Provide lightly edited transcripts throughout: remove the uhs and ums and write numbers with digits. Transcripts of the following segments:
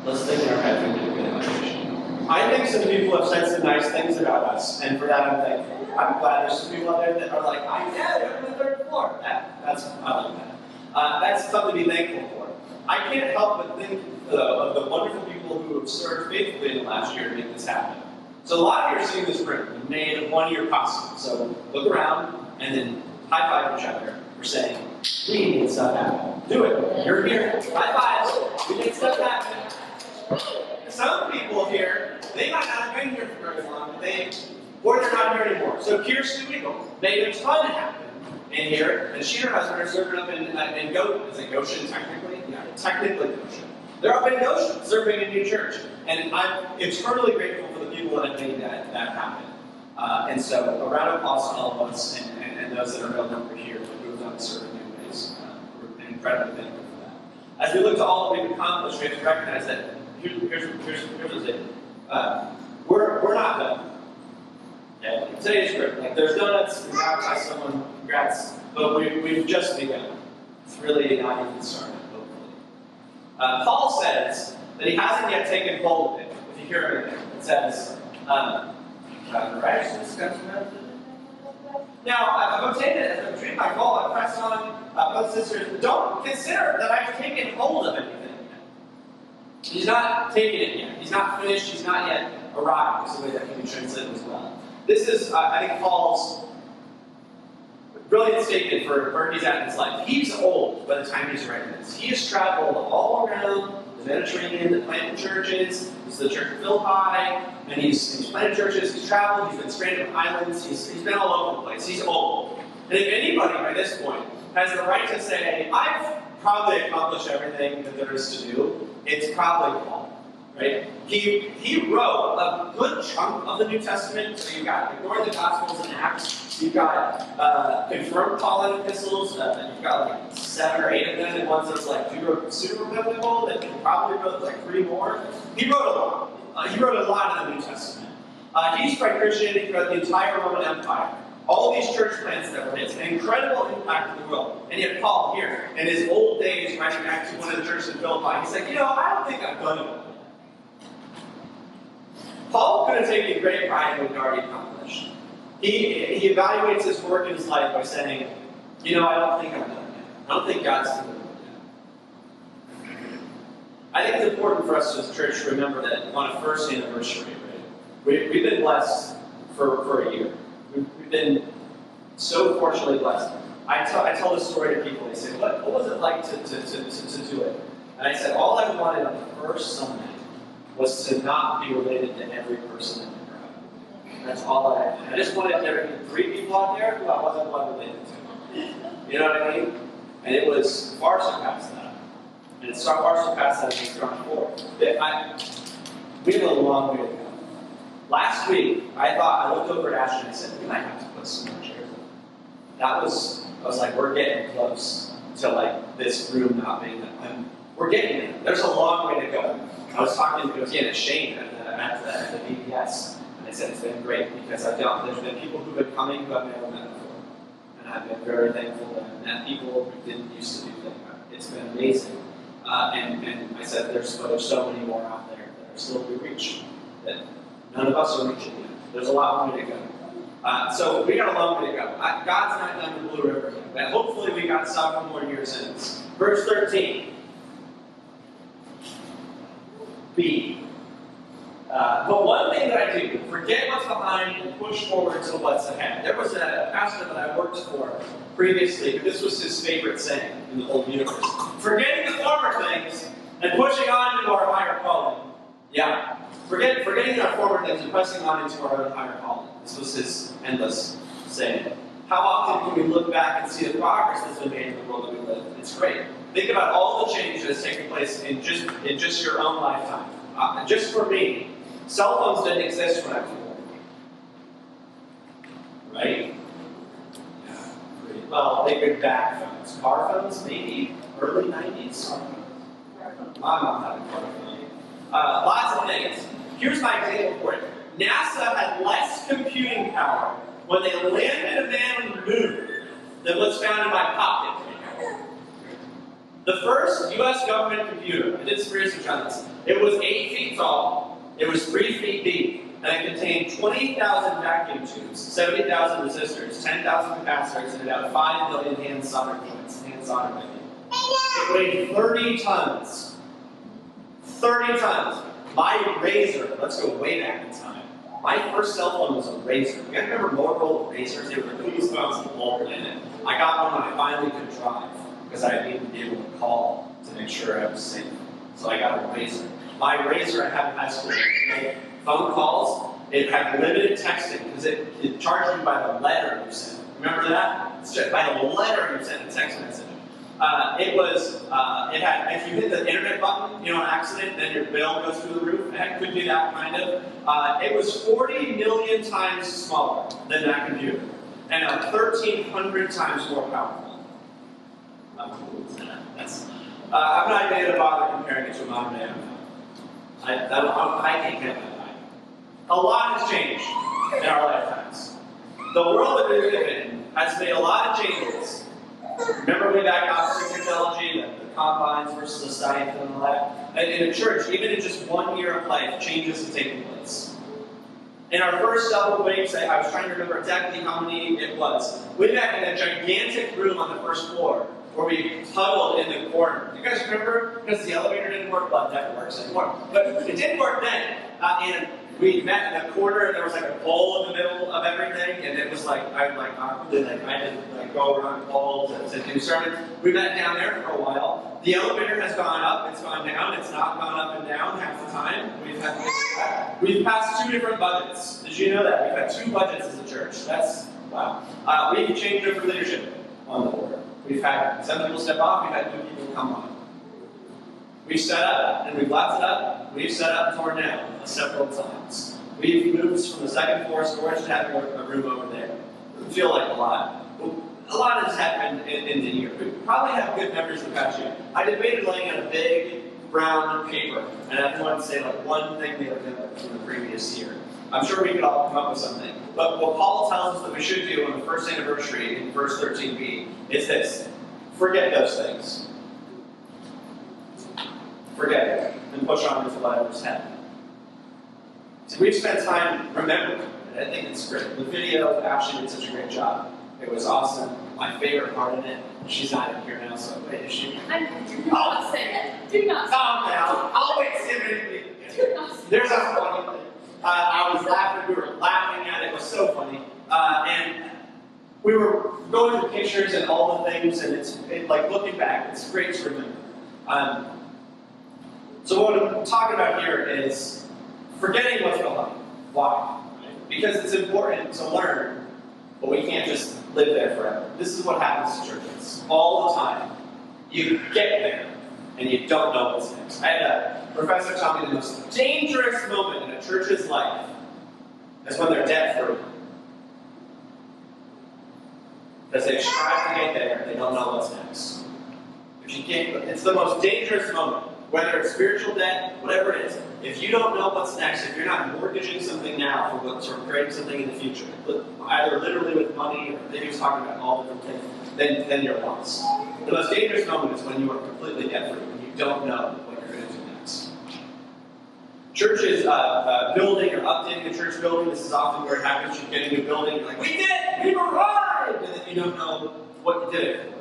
Let's think in our head and get a good illustration. I think some people have said some nice things about us, and for that I'm thankful. I'm glad there's some people out there that are like, they're on the third floor. I like that. That's something to be thankful for. I can't help but think of the wonderful people who have served faithfully in the last year to make this happen. So a lot of you are seeing this room. We made a one-year costume. So look around and then high-five each other for saying, we made stuff happen. Do it. You're here. High-fives. We made stuff happen. Some people here, they might not have been here for very long, or they're not here anymore. So Kirsten Weagle made a ton happen in here, and she and her husband are serving up in Goshen technically? Yeah, technically Goshen. They're up in Goshen, serving in New Church. And I'm eternally grateful for the people that have made that happen. And so a round of applause to all of us and those that are no longer here who have done serving in ways. We're incredibly thankful for that. As we look to all that we've accomplished, we have to recognize that here's the thing. We're not done. Yeah, today's great. Like there's donuts, we baptize someone, congrats. But we've just begun. It's really not even started, hopefully. Paul says that he hasn't yet taken hold of it. If you hear it, it says, righteousness comes from heaven. Now, I've obtained it as I've treated my goal. I press on, brothers and sisters. Don't consider that I've taken hold of anything yet. He's not taken it yet. He's not finished. He's not yet arrived. Is the way that can be translated as well. This is, I think, Paul's brilliant statement for where he's at in his life. He's old by the time he's writing this. He has traveled all around the Mediterranean, the planted churches. He's the church of Philippi, and he's planted churches. He's traveled. He's been stranded on islands. He's been all over the place. He's old. And if anybody by this point has the right to say, I've probably accomplished everything that there is to do, it's probably Paul. Right? He wrote a good chunk of the New Testament. So you've got ignoring the Gospels and Acts. You've got confirmed Pauline epistles. You've got like 7 or 8 of them, and ones that's like super biblical that he probably wrote like 3 more. He wrote a lot. He wrote a lot of the New Testament. He spread Christianity throughout the entire Roman Empire. All these church plants that were his, an incredible impact in the world. And yet Paul here, in his old days, writing back to one of the churches in Philippi, he's like, I don't think I've done it. Paul could have taken great pride in what he'd already accomplished. He evaluates his work in his life by saying, I don't think I've done it yet. I don't think God's done it yet. I think it's important for us as a church to remember that on a first anniversary, right? We've been blessed for a year. We've been so fortunately blessed. I tell this story to people. They say, what was it like to do it? And I said, all I wanted on the first Sunday was to not be related to every person in the crowd. That's all I had. I just wanted there to be 3 people out there who I wasn't one related to. You know what I mean? And it was far surpassed that. And it's far surpassed that in John 4. We have a long way to go. Last week, I looked over at Ashton and I said, we might have to put some more chairs in. I was like, we're getting close to like this room not being that. We're getting there. There's a long way to go. I was talking to Shane at the BBS, and I said it's been great because there's been people who've been coming who I've never met before. And I've been very thankful that I've met people who didn't used to do things. It's been amazing. And I said there's so many more out there that are still to reach that none of us are reaching yet. There's a lot more to go. So we got a long way to go. God's not done the Blue River yet, but hopefully we got several more years in this. Verse 13. B. But one thing that I do, forget what's behind and push forward to what's ahead. There was a pastor that I worked for previously, but this was his favorite saying in the whole universe. Forgetting the former things and pushing on into our higher calling. Yeah. Forgetting our former things and pressing on into our own higher calling. This was his endless saying. How often can we look back and see the progress that's been made in the world that we live in? It's great. Think about all the change that has taken place in just your own lifetime. Just for me, cell phones didn't exist when I was born. Right? Yeah. Well, they could back phones. Car phones, maybe. Early 90s. My mom had a car phone. Lots of things. Here's my example for it. NASA had less computing power when they landed a man on the moon than what's found in my pocket. The first U.S. government computer, I did some research on this, It was 8 feet tall, it was 3 feet deep, and it contained 20,000 vacuum tubes, 70,000 resistors, 10,000 capacitors, and about 5 million hand solder joints. Hand solder making. It weighed 30 tons. 30 tons. My razor, let's go way back in time. My first cell phone was a razor. You guys remember Motorola razors? They were the coolest phones with bulb in it. I got one when I finally could drive because I needed to be able to call to make sure I was safe. So I got a razor. My razor I had in high school, made phone calls. It had limited texting because it charged you by the letter you sent. Remember that? It's just by the letter you sent a text message. It had, if you hit the internet button, on accident, then your bill goes through the roof. It could be that kind of. It was 40 million times smaller than that computer, and 1,300 times more powerful. How cool is that? I'm not even going to bother comparing it to a modern day iPhone. I can't get that. A lot has changed in our lifetimes. The world that we live in has made a lot of changes. Remember way back opposite technology, the combines versus the scythe and all that? And in a church, even in just 1 year of life, changes have taken place. In our first several weeks, I was trying to remember exactly how many it was. Way back in that gigantic room on the first floor, where we huddled in the corner. You guys remember? Because the elevator didn't work, well, it never works anymore. But it didn't work then. And we met in the corner, and there was like a pole in the middle of everything, and it was like, I didn't go around the pole to do sermons. We met down there for a while. The elevator has gone up, it's gone down, it's not gone up and down half the time. We've passed 2 different budgets. Did you know that? We've had 2 budgets as a church. That's, wow. We've changed different leadership on the board. We've had some people step off, we've had new people come on. We've set up and we've left it up. We've set up and torn down several times. We've moved from the 2nd floor storage to having a room over there. It doesn't feel like a lot. A lot has happened in the year. We probably have good memories of the past year. I debated laying out a big brown paper and everyone say like one thing they were doing from the previous year. I'm sure we could all come up with something. But what Paul tells us that we should do on the first anniversary in verse 13b is this: forget those things. Forget it and push on with whatever's happening. So we've spent time remembering, and I think it's great. The video, Ashley did such a great job. It was awesome. My favorite part in it, she's not in here now, so wait, is she? Do not say it. Do not say it. Calm down. I'll wait to see it. Do not say it. There's a funny thing. I was laughing, we were laughing at it. It was so funny. And we were going through pictures and all the things, and it's like looking back, it's great to remember. So what I'm talking about here is forgetting what's behind. Why? Because it's important to learn, but we can't just live there forever. This is what happens to churches all the time. You get there, and you don't know what's next. I had a professor tell me the most dangerous moment in a church's life is when they're debt-free. Because they strive to get there, they don't know what's next. If you can't, it's the most dangerous moment. Whether it's spiritual debt, whatever it is, if you don't know what's next, if you're not mortgaging something now for what's sort of creating something in the future, either literally with money or maybe he's talking about all different things, then you're lost. The most dangerous moment is when you are completely debt-free, when you don't know what you're going to do next. Churches building or updating a church building, this is often where it happens. You get a new building, you're like, we did it! We've arrived! And then you don't know what you did it for.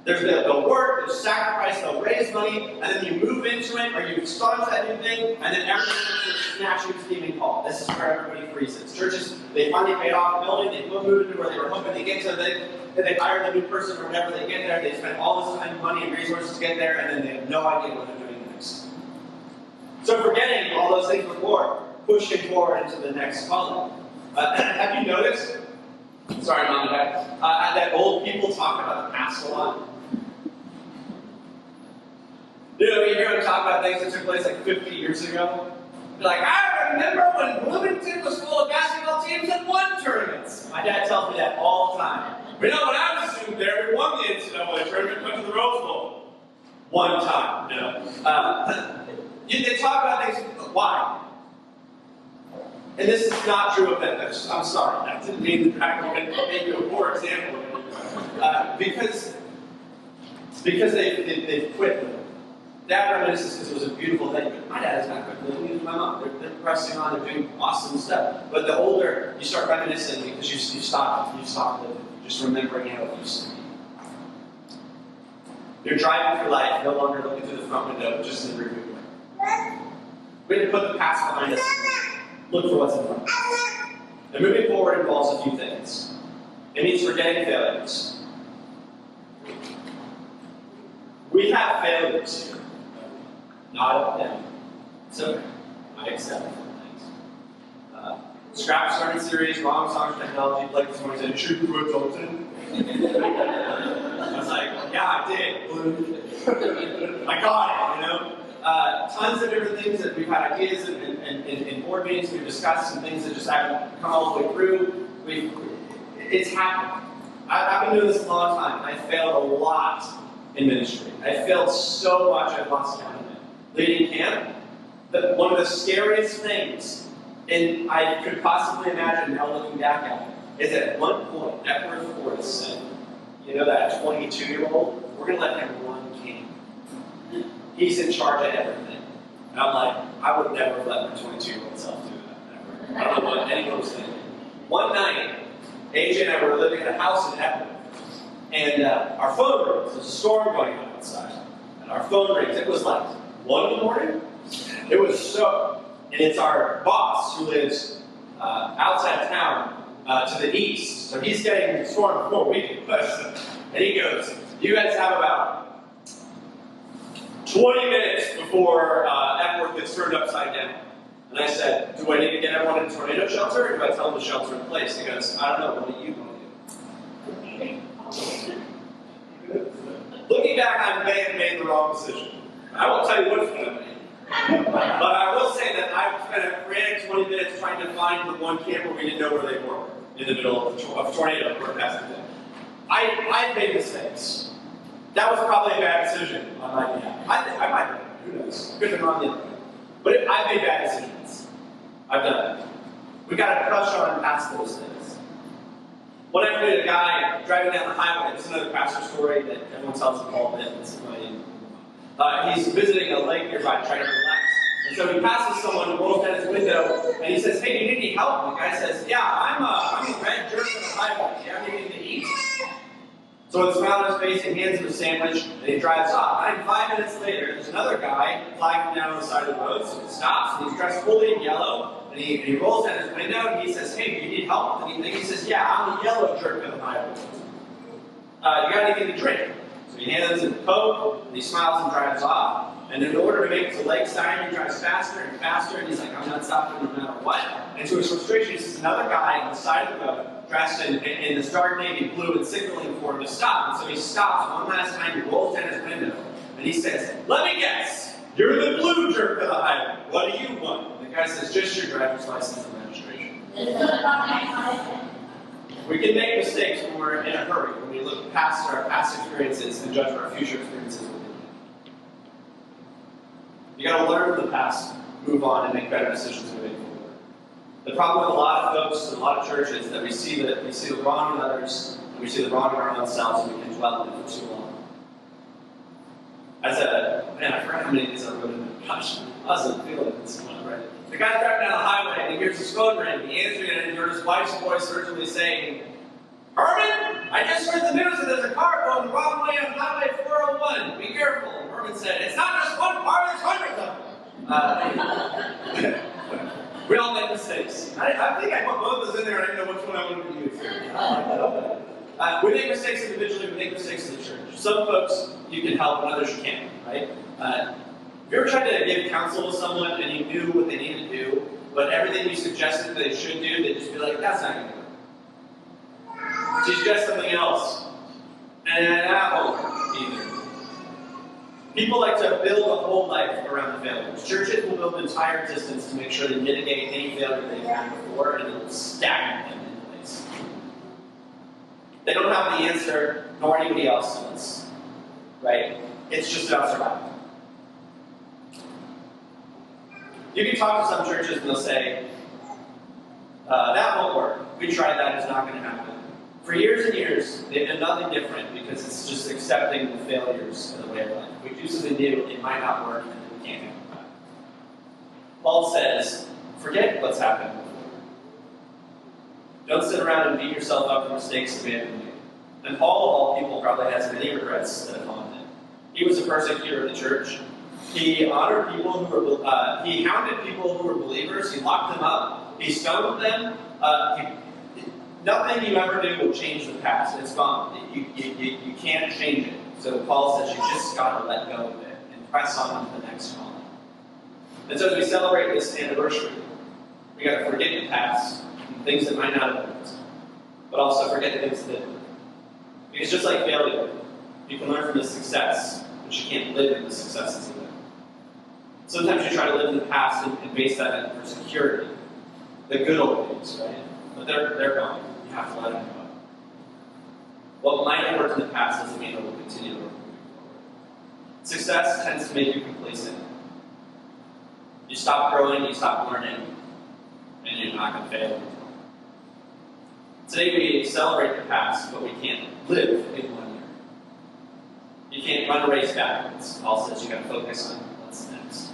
They'll work, they'll sacrifice, they'll raise money, and then you move into it, or you start that new thing, and then everything is snatching, steaming call. This is where everybody freezes. Churches, they finally paid off the building, they move into where they were hoping to get to, then they hire the new person or whatever, they get there, they spend all this time, money, and resources to get there, and then they have no idea what they're doing next. So forgetting all those things before, pushing forward into the next calling. Have you noticed, sorry Mom and Dad, that old people talk about the past a lot? You hear them talk about things that took place like 50 years ago. They're like, I remember when Bloomington was full of basketball teams and won tournaments. My dad tells me that all the time. But when I was a student there, we won the NCAA tournament, went to the Rose Bowl. One time, They talk about things, why? And this is not true of them. I'm sorry, I didn't mean to make you a poor example. Because they've quit with it. Dad reminisces because it was a beautiful thing, but my dad is not quick living, neither is my mom. They're pressing on, they're doing awesome stuff. But the older you start reminiscing because you stop living, just remembering how it used to be. You're driving through life, no longer looking through the front window, but just in the rear view mirror. We need to put the past behind us, look for what's in front of us. And moving forward involves a few things. It means forgetting failures. We have failures here. Not all of them. It's okay. I accept things. Scrap started series, wrong songs, technology, like this morning said, should you put something? I was like, yeah, I did. I got it, you know? Tons of different things that we've had ideas in board meetings, we've discussed some things that just haven't come all the way through. It's happened. I've been doing this a long time. I failed a lot in ministry. I failed so much, I've lost count of it. Leading camp, one of the scariest things, and I could possibly imagine now looking back at it, is at one point, Epworth Forrest said, you know that 22-year-old, we're going to let him run camp. He's in charge of everything. And I'm like, I would never let my 22-year-old self do that, never. I don't know what anyone was thinking. One night, AJ and I were living in a house in Epworth, and our phone rings. There's a storm going on outside. And our phone rings. It was like 1 in the morning. It was so, and it's our boss who lives outside town to the east. So he's getting the storm before we do. And he goes, you guys have about 20 minutes before Epworth gets turned upside down. And I said, do I need to get everyone in a tornado shelter, or do I tell them to shelter in place? He goes, I don't know, what do you want to do? Looking back, I may have made the wrong decision. I won't tell you what it's going to be. But I will say that I spent a frantic 20 minutes trying to find the one camp where we didn't know where they were in the middle of a tornado or passing them. I made mistakes. That was probably a bad decision on my behalf. I might have. Who knows? Could have gone the other way. But I made bad decisions. I've done it. We got to crush on past those things. One time I met a guy driving down the highway. This is another pastor story that everyone tells in Paul Vince. He's visiting a lake nearby trying to relax. And so he passes someone who rolls down his window and he says, hey, do you need any help? And the guy says, yeah, I'm a red jerk on the highway. Do you have anything to eat? So with a smile on his face, he hands him a sandwich and he drives off. And 5 minutes later, there's another guy flagging down on the side of the road. So he stops and he's dressed fully in yellow. And he rolls down his window and he says, hey, do you need help? And he says, yeah, I'm the yellow jerk on the highway. You got anything to drink? So he hands him a Coke, and he smiles and drives off. And in order to make it to Lakeside, he drives faster and faster, and he's like, I'm not stopping no matter what. And to his frustration, he sees another guy on the side of the road, dressed in this dark navy blue and signaling for him to stop. And so he stops one last time, he rolls down his window, and he says, let me guess, you're the blue jerk of the highway. What do you want? And the guy says, just your driver's license and registration. We can make mistakes when we're in a hurry, when we look past our past experiences and judge our future experiences with it. You got to learn from the past, move on, and make better decisions moving forward. The problem with a lot of folks and a lot of churches is that we see the wrong in others, and we see the wrong in our own selves, and we can dwell in it for too long. I forgot how many of these I wrote in my gosh, I wasn't feeling this one, right? The guy's driving down the highway and he hears his phone ring. He answers it and he hears his wife's voice urgently saying, Herman, I just heard the news that there's a car going the wrong way on Highway 401. Be careful. And Herman said, it's not just one car, there's hundreds of them. We all make mistakes. I think I put both of those in there and I didn't know which one I wanted to use. We make mistakes individually, we make mistakes in the church. Some folks you can help and others you can't, right? Have you ever tried to give counsel to someone and you knew what they needed to do, but everything you suggested they should do, they'd just be like, that's not going to work. So you suggest something else, and that won't work either. People like to build a whole life around the failures. Churches will build an entire existence to make sure they mitigate any failure they've had before, and they'll stagnate them in place. They don't have the answer, nor anybody else does. Right? It's just about survival. You can talk to some churches and they'll say, that won't work. We tried that, it's not going to happen. For years and years, they've done nothing different because it's just accepting the failures of the way of life. If we do something new, it might not work, and we can't have it back. Paul says, forget what's happened before. Don't sit around and beat yourself up for mistakes that may have been made. And Paul, of all people, probably has many regrets that have haunted him. He was a persecutor of the church. He honored people who were, he hounded people who were believers. He locked them up. He stoned them. Nothing you ever do will change the past. It's gone. You can't change it. So Paul says you just got to let go of it and press on to the next calling. And so as we celebrate this anniversary, we got to forget the past and things that might not have worked, but also forget the things that did work. Because just like failure, you can learn from the success, but you can't live in the successes of it. Sometimes you try to live in the past and base that for security. The good old days, right? But they're gone. You have to let them go. What might have worked in the past doesn't mean it will continue to work moving forward. Success tends to make you complacent. You stop growing, you stop learning, and you're not going to fail. Today we celebrate the past, but we can't live in 1 year. You can't run a race backwards. Paul says you got to focus on what's next.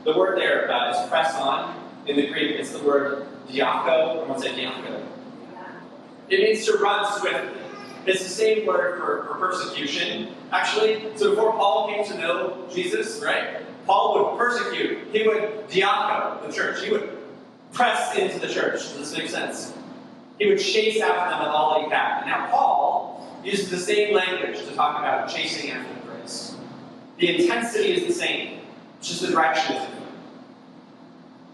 The word there is press on. In the Greek, it's the word diako. Everyone say diako. It means to run swiftly. It's the same word for persecution, actually. So before Paul came to know Jesus, right, Paul would persecute. He would diako the church. He would press into the church. Does this make sense? He would chase after them with all he had. And now Paul uses the same language to talk about chasing after grace. The intensity is the same. It's just the direction is different.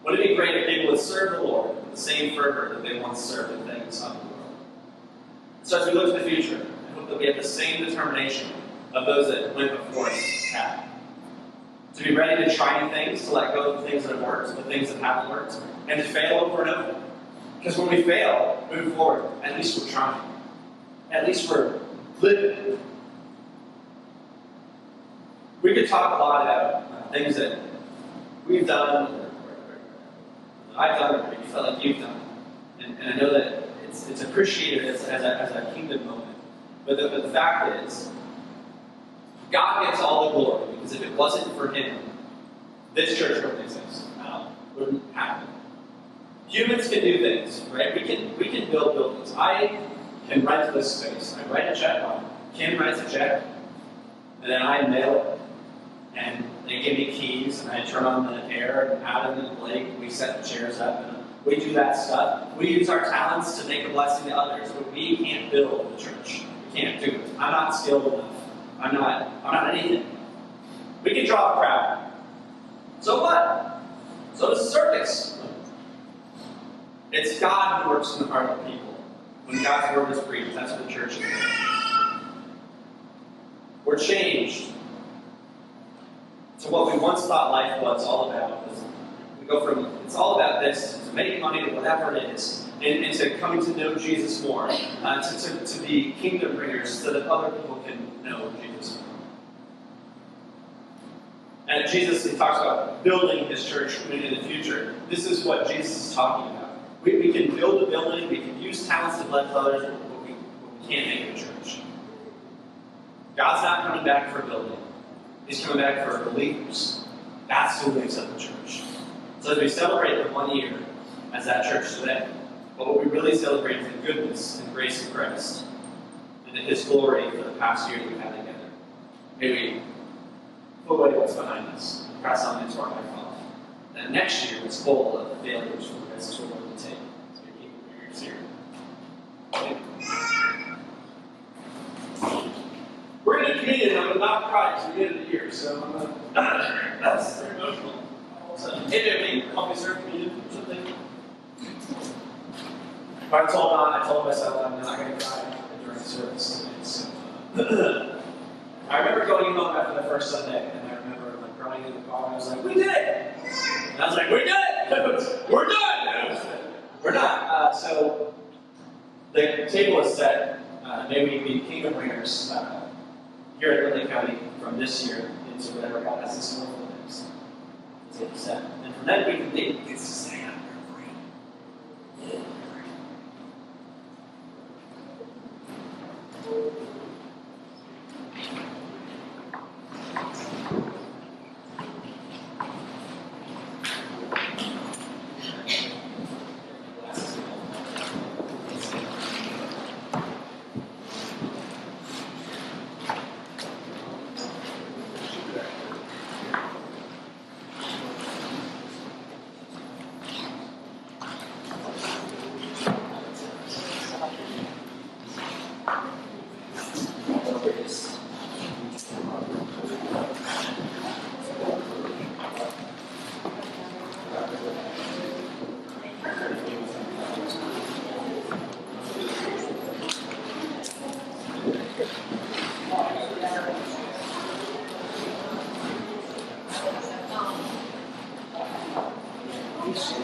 Wouldn't it be great if people would serve the Lord with the same fervor that they once served in things of the world? So as we look to the future, I hope that we have the same determination of those that went before us had. To be ready to try new things, to let go of the things that have worked, the things that haven't worked, and to fail over and over. Because when we fail, moving forward, at least we're trying. At least we're living. We could talk a lot about things that we've done, or I've done, or you felt like you've done. And I know that it's appreciated as a kingdom moment. But the fact is, God gets all the glory, because if it wasn't for Him, this church wouldn't exist. Wouldn't happen. Humans can do things, right? We can build buildings. I can rent this space. I write a check on it. Kim writes a check, and then I mail it. And they give me keys, and I turn on the air, and Adam and Blake, we set the chairs up, and we do that stuff. We use our talents to make a blessing to others, but we can't build the church. We can't do it. I'm not skilled enough. I'm not anything. We can draw a crowd. So what? So does the circus. It's God who works in the heart of people. When God's word is preached, that's what the church is. We're changed to what we once thought life was all about. We go from, it's all about this, to making money, to whatever it is, and to coming to know Jesus more, to be kingdom bringers so that other people can know Jesus more. And Jesus, he talks about building his church in the future. This is what Jesus is talking about. We can build a building, we can use talents to bless others, but we can't make a church. God's not coming back for a building. He's coming back for believers. That's who makes up the church. So as we celebrate the 1 year as that church today, but what we really celebrate is the goodness and grace of Christ and His glory for the past year that we've had together. May we put away what's behind us and press on into our life off. And next year is full of the failures from the risks we're willing to take. So we keep your ears here. We're going to communion. I'm about to cry because we did it here, so that's very emotional. Hey, baby, help me serve communion or something? I told myself I'm not going to cry during service today. So, I remember going home after the first Sunday, and I remember crying in the car, and I was like, we did it! And I was like, we did it! We're done! We're not. So, the table is set. May we be kingdom bringers here at Ridley County from this year into whatever God has in store for the next. Table set. And from that we can leave. It's to say, I'm free. Okay.